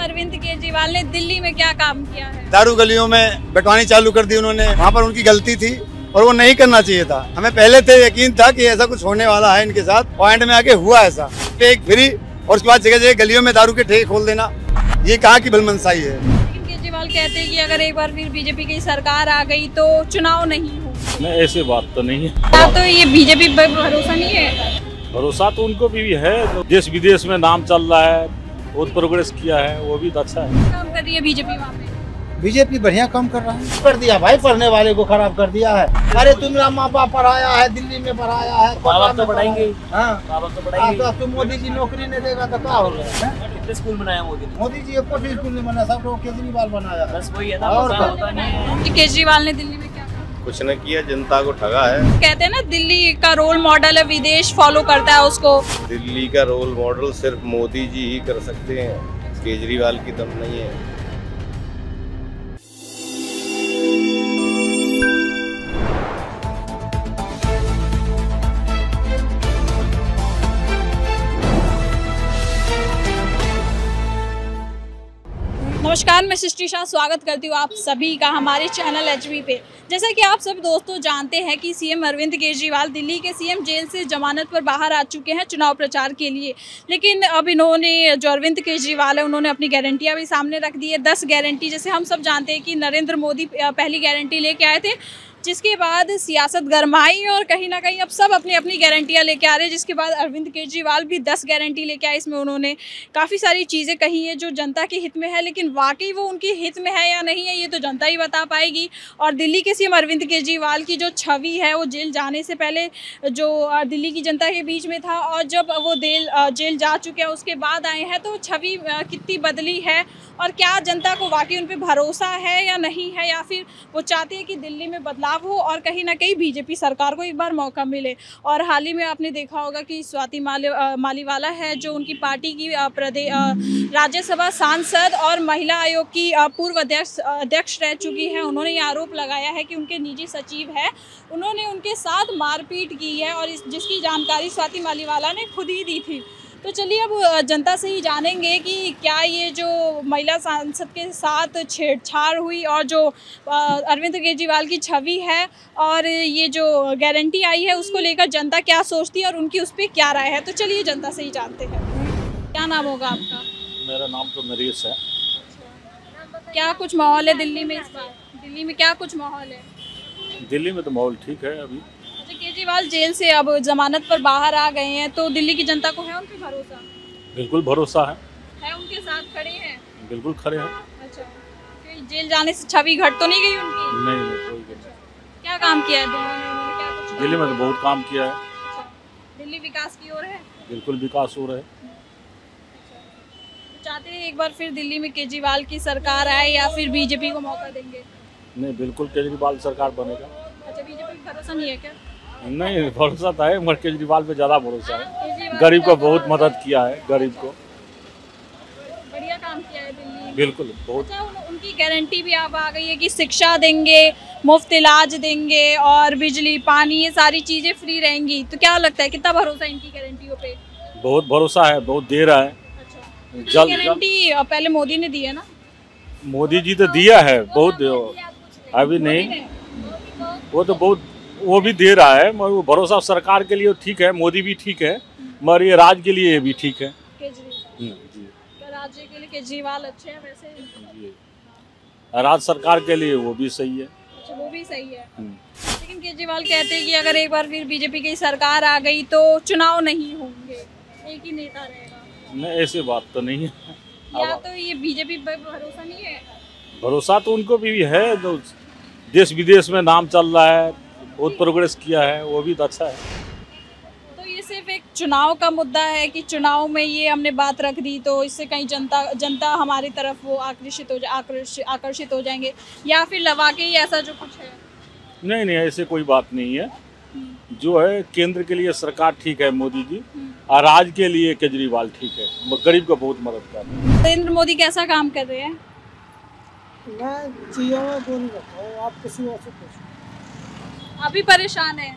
अरविंद केजरीवाल ने दिल्ली में क्या काम किया है? दारू गलियों में बंटवानी चालू कर दी उन्होंने, वहाँ पर उनकी गलती थी और वो नहीं करना चाहिए था। हमें पहले से यकीन था कि ऐसा कुछ होने वाला है इनके साथ, पॉइंट में आके हुआ ऐसा। एक फ्री और उसके बाद जगह जगह गलियों में दारू के ठेके खोल देना, ये कहाँ की भलमनसाई है। लेकिन केजरीवाल कहते हैं कि अगर एक बार फिर बीजेपी की सरकार आ गई तो चुनाव नहीं हो। नहीं, ऐसी बात तो नहीं है। क्या तो ये बीजेपी पर भरोसा नहीं है? भरोसा तो उनको भी है, देश विदेश में नाम चल रहा है, बहुत प्रोग्रेस किया है, वो भी अच्छा है। काम कर रही है बीजेपी वहाँ पे? बीजेपी बढ़िया काम कर रहा है। कर दिया भाई, पढ़ने वाले को खराब कर दिया है। अरे तुम्हारा माँ बाप पढ़ाया है, दिल्ली में पढ़ाया है, तो पढ़ाएंगे। हाँ तो पढ़ाएंगे। तो मोदी जी नौकरी नहीं देगा तो क्या होगा? कितने स्कूल बनाया मोदी ने? मोदी जी एक स्कूल नहीं बना, सब लोग केजरीवाल बनाया। बस वही है ना, और पता होता नहीं है। केजरीवाल ने दिल्ली में क्या कुछ न किया, जनता को ठगा है। कहते हैं ना, दिल्ली का रोल मॉडल है, विदेश फॉलो करता है उसको। दिल्ली का रोल मॉडल सिर्फ मोदी जी ही कर सकते हैं, केजरीवाल की दम नहीं है। नमस्कार, मैं सृष्टि शाह स्वागत करती हूँ आप सभी का हमारे चैनल एचवी पे। जैसा कि आप सब दोस्तों जानते हैं कि सीएम अरविंद केजरीवाल दिल्ली के सीएम जेल से जमानत पर बाहर आ चुके हैं चुनाव प्रचार के लिए। लेकिन अब इन्होंने, जो अरविंद केजरीवाल है, उन्होंने अपनी गारंटियाँ भी सामने रख दी है। 10 गारंटी, जैसे हम सब जानते हैं कि नरेंद्र मोदी पहली गारंटी लेके आए थे, जिसके बाद सियासत गरमाई और कहीं ना कहीं अब सब अपनी अपनी गारंटियाँ लेके आ रहे हैं। जिसके बाद अरविंद केजरीवाल भी 10 गारंटी लेके आए। इसमें उन्होंने काफ़ी सारी चीज़ें कही हैं जो जनता के हित में है, लेकिन वाकई वो उनके हित में है या नहीं है ये तो जनता ही बता पाएगी। और दिल्ली के सीएम अरविंद केजरीवाल की जो छवि है वो जेल जाने से पहले जो दिल्ली की जनता के बीच में था, और जब वो जेल जा चुके हैं उसके बाद आए हैं, तो छवि कितनी बदली है और क्या जनता को वाकई उन पर भरोसा है या नहीं है, या फिर वो चाहते हैं कि दिल्ली में बदलाव हो और कहीं ना कहीं बीजेपी सरकार को एक बार मौका मिले। और हाल ही में आपने देखा होगा कि स्वाति मालीवाला है, जो उनकी पार्टी की राज्यसभा सांसद और महिला आयोग की पूर्व अध्यक्ष रह चुकी है। उन्होंने ये आरोप लगाया है कि उनके निजी सचिव है, उन्होंने उनके साथ मारपीट की है, और जिसकी जानकारी स्वाति मालीवाला ने खुद ही दी थी। तो चलिए अब जनता से ही जानेंगे कि क्या ये जो महिला सांसद के साथ छेड़छाड़ हुई और जो अरविंद केजरीवाल की छवि है और ये जो गारंटी आई है उसको लेकर जनता क्या सोचती है और उनकी उस पर क्या राय है। तो चलिए जनता से ही जानते हैं। क्या नाम होगा आपका? मेरा नाम तो नरेश है। क्या कुछ माहौल है दिल्ली में इस बार? दिल्ली में क्या कुछ माहौल है? दिल्ली में तो माहौल ठीक है अभी। केजरीवाल जेल से अब जमानत पर बाहर आ गए हैं, तो दिल्ली की जनता को है उन पे भरोसा? बिल्कुल भरोसा है। उनके साथ खड़े हैं? बिल्कुल खड़े हैं। अच्छा, तो जेल जाने से छवि घट तो नहीं गई उनकी? नहीं, कोई नहीं। क्या काम किया है उन्होंने? क्या कुछ दिल्ली में तो बहुत काम किया है। अच्छा, दिल्ली विकास की ओर है? बिल्कुल विकास हो रहा है। तो चाहते हैं एक बार फिर दिल्ली में केजरीवाल की सरकार आए या फिर बीजेपी को मौका देंगे? नहीं, बिल्कुल केजरीवाल सरकार बनेगा। अच्छा, बीजेपी को भरोसा नहीं है क्या? नहीं, भरोसा तो है मगर केजरीवाल पे ज़्यादा भरोसा है। गरीब को बहुत मदद किया है, गरीब को बढ़िया काम किया है दिल्ली। बिल्कुल बहुत। अच्छा, उनकी गारंटी भी अब आ गई है कि शिक्षा देंगे, मुफ्त इलाज देंगे और बिजली पानी ये सारी चीज़ें फ्री रहेंगी। तो क्या लगता है कितना भरोसा है इनकी गारंटियों पे? बहुत भरोसा है, बहुत दे रहा है। अच्छा, जल्द गारंटी पहले मोदी ने दी है ना? मोदी जी तो दिया है बहुत, अभी नहीं, वो तो बहुत वो भी दे रहा है, मगर वो भरोसा सरकार के लिए ठीक है, मोदी भी ठीक है, मगर ये राज्य के लिए भी ठीक है। केजरीवाल जी, राज्य के लिए केजरीवाल अच्छे हैं वैसे? जी, राज्य सरकार के लिए वो भी सही है। अच्छा, वो भी सही है। लेकिन केजरीवाल कहते हैं कि अगर एक बार फिर बीजेपी की सरकार आ गई तो चुनाव नहीं होंगे, एक ही नेता रहेगा। नहीं, ऐसी बात तो नहीं है। या तो ये बीजेपी पर भरोसा नहीं है? भरोसा तो उनको भी है, तो देश विदेश में नाम चल रहा है, बहुत प्रोग्रेस किया है, वो भी तो अच्छा है। तो ये सिर्फ एक चुनाव का मुद्दा है कि चुनाव में ये हमने बात रख दी तो इससे कहीं जनता हमारी तरफ वो आकर्षित हो जाएंगे, या फिर लगा के ही ऐसा जो कुछ है? नहीं, ऐसे कोई बात नहीं है। जो है केंद्र के लिए सरकार ठीक है मोदी जी, और राज्य के लिए केजरीवाल ठीक है, गरीब को बहुत मदद कर रहे हैं। नरेंद्र मोदी कैसा काम कर रहे हैं? मैं चीज़ों में बोल रहा हूँ, आप किसी और से पूछो। अभी परेशान है?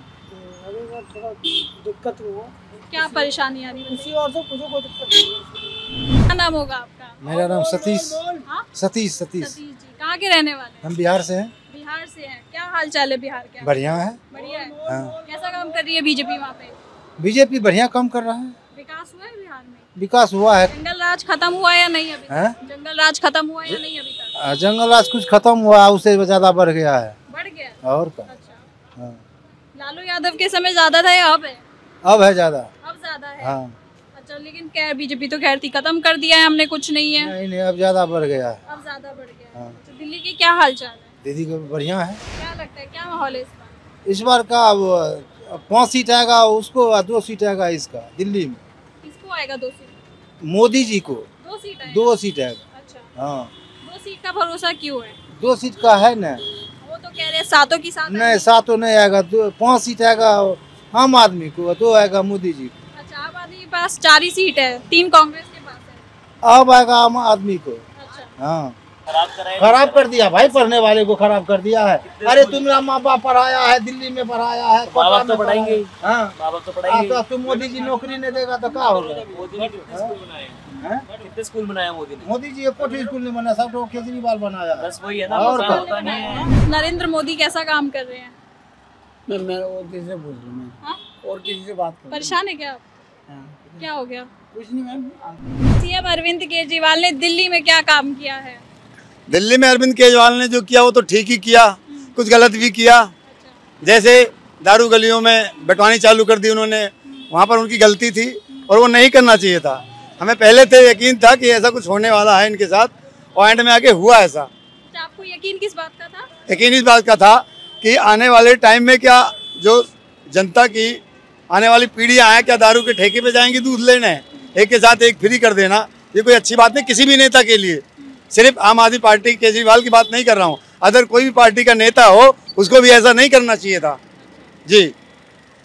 अभी मैं थोड़ा दिक्कत में हूँ। क्या परेशानी आ रही है? किसी और से पूछो, कोई दिक्कत नहीं है। क्या नाम होगा आपका? मेरा नाम सतीश हाँ? सतीश सतीश जी। कहाँ के रहने वाले हैं? हम बिहार से हैं। बिहार से हैं। क्या हाल चाल है बिहार के? बढ़िया है। बढ़िया है। हाँ। कैसा काम कर रही है बीजेपी वहाँ पे? बीजेपी बढ़िया काम कर रहा है। विकास हुआ है बिहार में? विकास हुआ है। जंगल राज खत्म हुआ है या नहीं अभी हैं? तक? जंगल राज खत्म हुआ है या नहीं अभी तक? जंगल राज कुछ खत्म हुआ, उससे ज्यादा बढ़ गया है। बढ़ गया? और का अच्छा। हाँ। लालू यादव के समय ज्यादा था या अब है? अब है ज्यादा। अब ज्यादा है। हाँ। अच्छा, लेकिन क्या बीजेपी तो खैर थी खत्म कर दिया है हमने, कुछ नहीं है। नहीं अब ज्यादा बढ़ गया है। अब ज्यादा बढ़ गया है। हाँ। अच्छा, दिल्ली की क्या हाल चाल है? दीदी को बढ़िया है। क्या लगता है क्या माहौल है इस बार? इस बार का 5 सीट आएगा उसको, 2 सीट आएगा इसका दिल्ली में। किसको आएगा 2 सीट? मोदी जी को 2 सीट आएगा? 2 सीट आएगा। अच्छा, हाँ 2 सीट का भरोसा क्यों है? 2 सीट का है ना। वो तो कह रहे हैं सातों की साथ नहीं आएगी। 7 तो नहीं आएगा, 5 सीट आएगा आम आदमी को, 2 आएगा मोदी जी को। अच्छा, आम आदमी के पास 4 ही सीट है, 3 कांग्रेस के पास है। अब आएगा आम आदमी को। अच्छा, हाँ खराब खराब कर दिया भाई, पढ़ने वाले को खराब कर दिया है। अरे तुम्हारा माँ बाप पढ़ाया है, दिल्ली में पढ़ाया है, माँ बाप तो पढ़ाएंगे। हाँ माँ बाप तो पढ़ाएंगे। तो तुम मोदी जी नौकरी नहीं देगा तो क्या होगा? मोदी ने कितने स्कूल बनाए? हैं? कितने स्कूल बनाया मोदी ने? मोदी जी एक स्कूल नहीं बना, सब तो केजरीवाल बनाया है। बस वही है ना, और पता क्या? होता नहीं है। नरेंद्र मोदी कैसा काम कर रहे हैं? मैं और किसी से बोल रही हूँ। हाँ? और किसी से बात कर परेशान है क्या आप? हाँ। क्या हो गया? कुछ नहीं मैम। सीएम अरविंद केजरीवाल ने दिल्ली में क्या काम किया है? दिल्ली में अरविंद केजरीवाल ने जो किया वो तो ठीक ही किया, कुछ गलत भी किया। जैसे दारू गलियों में बंटवानी चालू कर दी उन्होंने, वहाँ पर उनकी गलती थी और वो नहीं करना चाहिए था। हमें पहले से यकीन था कि ऐसा कुछ होने वाला है इनके साथ, और एंड में आके हुआ ऐसा। अच्छा, आपको यकीन किस बात का था? यकीन इस बात का था कि आने वाले टाइम में क्या जो जनता की आने वाली पीढ़ियाँ हैं, क्या दारू के ठेके पे जाएंगी दूध लेने, एक के साथ एक फ्री कर देना, ये कोई अच्छी बात नहीं किसी भी नेता के लिए। सिर्फ आम आदमी पार्टी केजरीवाल की बात नहीं कर रहा हूँ, अदर कोई भी पार्टी का नेता हो उसको भी ऐसा नहीं करना चाहिए था जी।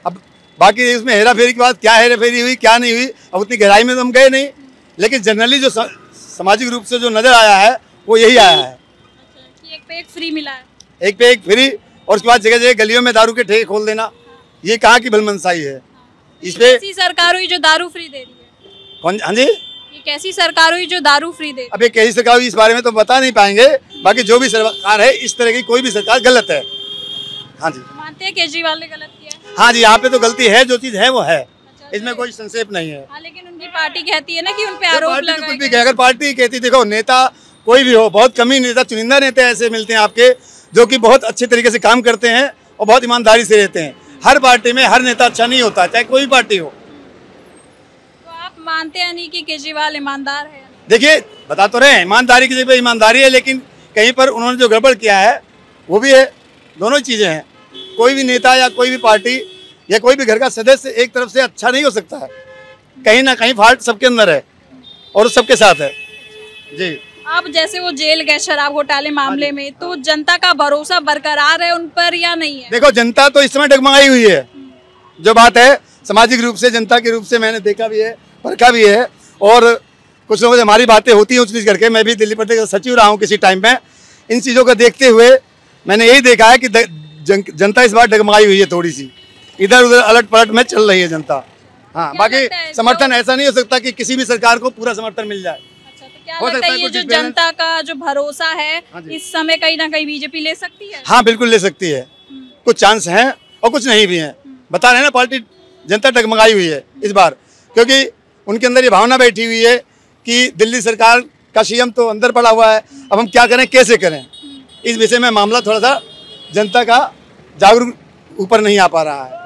अब बाकी इसमें हेरा फेरी की बात, क्या हेरा फेरी हुई क्या नहीं हुई, अब उतनी गहराई में तो हम गए नहीं, लेकिन जनरली जो सामाजिक रूप से जो नजर आया है वो यही आया है। अच्छा, कि एक पे एक फ्री मिला है। एक पे एक फ्री, और उसके बाद जगह जगह गलियों में दारू के ठेके खोल देना, ये कहाँ की भलमनसाई है? इस पे कैसी सरकार हुई जो दारू फ्री दे रही है? कौन? हाँ जी, ये कैसी सरकार हुई जो दारू फ्री दे? अब ये कैसी सरकार हुई इस बारे में तो बता नहीं पाएंगे, बाकी जो भी सरकार है इस तरह की कोई भी सरकार गलत है। हाँ जी, मानते हैं केजरीवाल ने गलत किया है? हाँ जी, यहाँ पे तो गलती है, जो चीज़ है वो है, अच्छा, इसमें कोई संक्षेप नहीं है। हाँ, लेकिन उनकी पार्टी कहती है ना कि उन पे आरोप पार्टी तो लगाए कुछ भी गए। कहे, अगर पार्टी कहती, देखो नेता कोई भी हो, बहुत कम ही नेता, चुनिंदा नेता ऐसे मिलते हैं आपके जो कि बहुत अच्छे तरीके से काम करते हैं और बहुत ईमानदारी से रहते हैं। हर पार्टी में हर नेता अच्छा नहीं होता, चाहे कोई भी पार्टी हो। तो आप मानते हैं नहीं कि केजरीवाल ईमानदार है? देखिए, बता तो रहे हैं, ईमानदारी की जगह ईमानदारी है, लेकिन कहीं पर उन्होंने जो गड़बड़ किया है वो भी है, दोनों ही चीज़ें हैं। कोई भी नेता या कोई भी पार्टी या कोई भी घर का सदस्य एक तरफ से अच्छा नहीं हो सकता है, कहीं ना कहीं फॉल्ट सबके अंदर है और सबके साथ है जी। अब जैसे वो जेल गए शराब घोटाले मामले में, तो जनता का भरोसा बरकरार है उन पर या नहीं है? देखो, जनता तो इस समय डगमगाई हुई है, जो बात है सामाजिक रूप से जनता के रूप से मैंने देखा भी है, परखा भी है, और कुछ लोगों से हमारी बातें होती हैं उस चीज़ करके। मैं भी दिल्ली प्रदेश का सचिव रहा हूँ किसी टाइम में, इन चीज़ों को देखते हुए मैंने यही देखा है कि जनता इस बार डगमगाई हुई है, थोड़ी सी इधर उधर अलट पलट में चल रही है जनता। हाँ, क्या लगता है बाकी समर्थन ऐसा नहीं हो सकता कि किसी भी सरकार को पूरा समर्थन मिल जाए। अच्छा, तो क्या हो लगता सकता है है ये कुछ जो डिफरेंस। जनता का जो भरोसा है हाँ जी। इस समय कहीं ना कहीं बीजेपी ले सकती है? हाँ, बिल्कुल ले सकती है, कुछ चांस हैं और कुछ नहीं भी हैं। बता रहे हैं ना, पार्टी जनता डगमगाई हुई है इस बार, क्योंकि उनके अंदर ये भावना बैठी हुई है कि दिल्ली सरकार का सीएम तो अंदर पड़ा हुआ है, अब हम क्या करें कैसे करें। इस विषय में मामला थोड़ा सा जनता का जागरूक ऊपर नहीं आ पा रहा है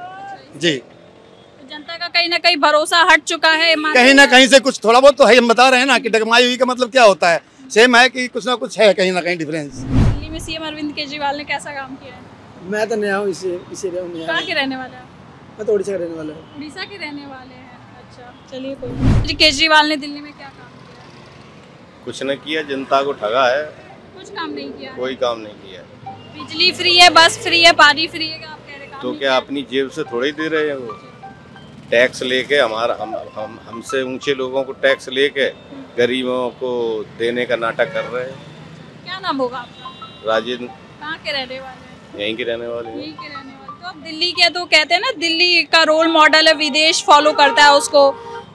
जी। तो जनता का कहीं ना कहीं भरोसा हट चुका है, कहीं ना कहीं से कुछ थोड़ा बहुत तो है, हम बता रहे हैं ना कि डगमगाई हुई का मतलब क्या होता है, सेम है कि कुछ ना कुछ है कहीं ना कहीं डिफरेंस। दिल्ली में सीएम अरविंद केजरीवाल ने कैसा काम किया है? मैं तो नया हूँ इस एरिया में। कहाँ के रहने वाले हैं? मैं तो उड़ीसा का रहने वाला हूँ। उड़ीसा के रहने वाले हैं। अच्छा, चलिए कोई नहीं। जी, केजरीवाल ने दिल्ली में क्या काम किया? कुछ न किया, जनता को ठगा है, कुछ काम नहीं किया। कोई काम नहीं किया। बिजली फ्री है, बस फ्री है, पानी फ्री है, आप कह रहे काम तो नहीं क्या किया। अपनी जेब से थोड़ी दे रहे हैं वो, टैक्स लेके हमारा हमसे ऊंचे लोगों को टैक्स लेके गरीबों को देने का नाटक कर रहे हैं। क्या नाम होगा आपका? राजेंद्र, कहाँ के रहने वाले हैं? यहीं के रहने वाले हैं। यहीं के रहने वाले। तो अब दिल्ली के तो कहते हैं ना, दिल्ली का रोल मॉडल है, विदेश फॉलो करता है उसको,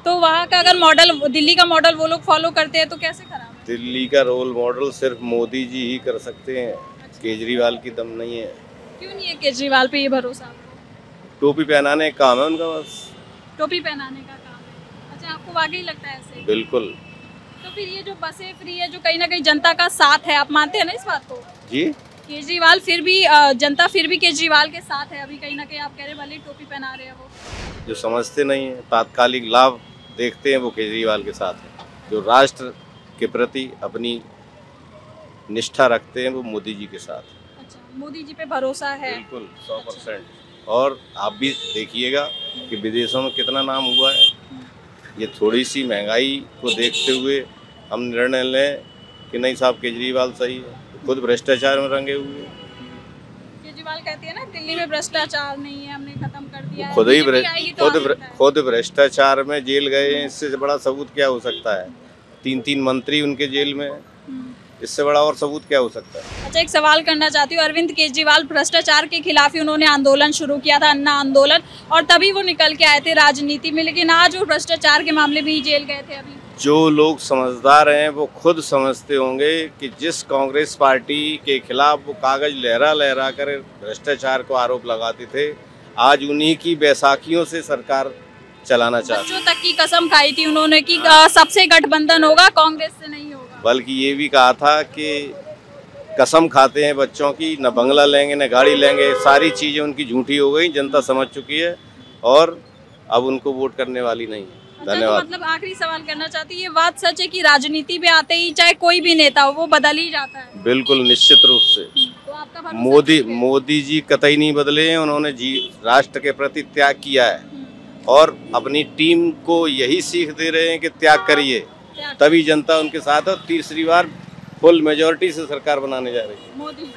तो वहाँ का अगर मॉडल, दिल्ली का मॉडल वो लोग फॉलो करते हैं तो कैसे खराब है? दिल्ली का रोल मॉडल सिर्फ मोदी जी ही कर सकते हैं, केजरीवाल की दम नहीं है। क्यों नहीं है केजरीवाल पे ये भरोसा? टोपी पहनाने का काम है उनका, बस टोपी पहनाने का काम है। अच्छा, आपको वाकई लगता है ऐसे? बिल्कुल तो फिर ये जो बसें फ्री है, जो कहीं ना कहीं जनता का साथ है, आप मानते हैं ना इस बात को? जी। केजरीवाल फिर भी जनता फिर भी केजरीवाल के साथ है। अभी कहीं ना कहीं आप कह रहे हैं भले ही टोपी पहना रहे हैं वो। जो समझते नहीं है, तात्कालिक लाभ देखते हैं, वो केजरीवाल के साथ है। जो राष्ट्र के प्रति अपनी निष्ठा रखते हैं, वो मोदी जी के साथ है। अच्छा, मोदी जी पे भरोसा है? बिल्कुल 100%। और आप भी देखिएगा कि विदेशों में कितना नाम हुआ है। ये थोड़ी सी महंगाई को देखते हुए हम निर्णय लें कि नहीं साहब केजरीवाल सही है, खुद भ्रष्टाचार में रंगे हुए हैं। केजरीवाल कहते हैं ना दिल्ली में भ्रष्टाचार नहीं है, हमने खत्म कर दिया है। खुद ही बीजेपी आएगी तो आ सकता है। खुद भ्रष्टाचार में जेल गए हैं, इससे बड़ा सबूत क्या हो सकता है? 3 मंत्री उनके जेल में हैं, इससे बड़ा और सबूत क्या हो सकता है? अच्छा, एक सवाल करना चाहती हूँ। अरविंद केजरीवाल भ्रष्टाचार के खिलाफ ही उन्होंने आंदोलन शुरू किया था, अन्ना आंदोलन, और तभी वो निकल के आए थे राजनीति में, लेकिन आज वो भ्रष्टाचार के मामले में ही जेल गए थे। अभी जो लोग समझदार हैं वो खुद समझते होंगे कि जिस कांग्रेस पार्टी के खिलाफ वो कागज लहरा लहरा कर भ्रष्टाचार को आरोप लगाते थे, आज उन्हीं की बैसाखियों से सरकार चलाना चाहती बच्चों तक की कसम खाई थी उन्होंने कि सबसे गठबंधन होगा, कांग्रेस से नहीं होगा। बल्कि ये भी कहा था कि कसम खाते हैं बच्चों की, न बंगला लेंगे न गाड़ी लेंगे। सारी चीज़ें उनकी झूठी हो गई, जनता समझ चुकी है और अब उनको वोट करने वाली नहीं है। अच्छा, धन्यवाद। तो मतलब आखिरी सवाल करना चाहती हूँ, ये बात सच है कि राजनीति में आते ही चाहे कोई भी नेता हो वो बदल ही जाता है? बिल्कुल निश्चित रूप से। तो आपका भरोसा मोदी जी कतई नहीं बदले हैं, उन्होंने राष्ट्र के प्रति त्याग किया है और अपनी टीम को यही सीख दे रहे हैं कि त्याग करिए, तभी जनता उनके साथ है। और तीसरी बार फुल मेजोरिटी से सरकार बनाने जा रही है मोदी।